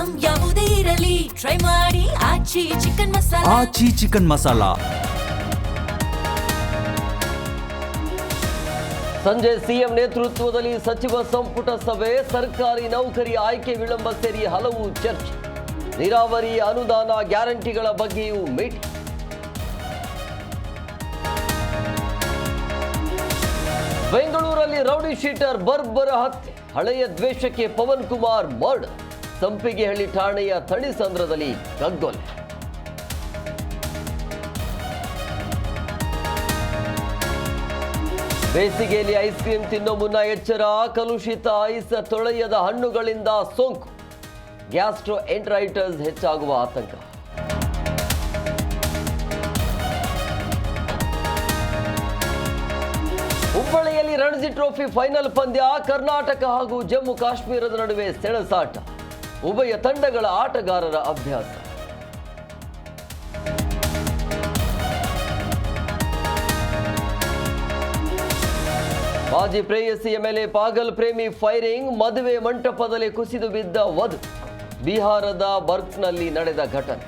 Item ಯಾವುದೇ ಇರಲಿ try ಮಾಡಿ ಆಚಿ ಚಿಕನ್ ಮಸಾಲಾ. ಆಚಿ ಚಿಕನ್ ಮಸಾಲಾ. ಸಂಜೆ ಸಿಎಂ ನೇತೃತ್ವದಲ್ಲಿ ಸಚಿವ ಸಂಪುಟ ಸಭೆ, ಸರ್ಕಾರಿ ನೌಕರಿ ಆಯ್ಕೆ ವಿಳಂಬ ಸೇರಿ ಹಲವು ಚರ್ಚೆ. ನೀರಾವರಿ ಅನುದಾನ ಗ್ಯಾರಂಟಿಗಳ ಬಗ್ಗೆಯೂ ಮೀಟಿಂಗ್. ಬೆಂಗಳೂರಲ್ಲಿ ರೌಡಿ ಶೀಟರ್ ಬರ್ಬರ ಹತ್ಯೆ, ಹಳೆಯ ದ್ವೇಷಕ್ಕೆ ಪವನ್ ಕುಮಾರ್ ಮರ್ಡರ್. ಸಂಪಿಗೆಹಳ್ಳಿ ಠಾಣೆಯ ಥಣಿಸಂದ್ರದಲ್ಲಿ ಕಗ್ಗೊಲೆ. ಬೇಸಿಗೆಯಲ್ಲಿ ಐಸ್ ಕ್ರೀಮ್ ತಿನ್ನೋ ಮುನ್ನ ಎಚ್ಚರ, ಕಲುಷಿತ ಐಸ್, ತೊಳೆಯದ ಹಣ್ಣುಗಳಿಂದ ಸೋಂಕು, ಗ್ಯಾಸ್ಟ್ರೋ ಎಂಟ್ರೈಟಿಸ್ ಹೆಚ್ಚಾಗುವ ಆತಂಕ. ಹುಬ್ಬಳ್ಳಿಯಲ್ಲಿ ರಣಜಿ ಟ್ರೋಫಿ ಫೈನಲ್ ಪಂದ್ಯ, ಕರ್ನಾಟಕ ಹಾಗೂ ಜಮ್ಮು ಕಾಶ್ಮೀರದ ನಡುವೆ ಸೆಣಸಾಟ, ಉಭಯ ತಂಡಗಳ ಆಟಗಾರರ ಅಭ್ಯಾಸ. ಮಾಜಿ ಪ್ರೇಯಸಿಯ ಮೇಲೆ ಪಾಗಲ್ ಪ್ರೇಮಿ ಫೈರಿಂಗ್, ಮದುವೆ ಮಂಟಪದಲ್ಲಿ ಕುಸಿದು ಬಿದ್ದ ವಧು. ಬಿಹಾರದ ಬರ್ಗ್ನಲ್ಲಿ ನಡೆದ ಘಟನೆ.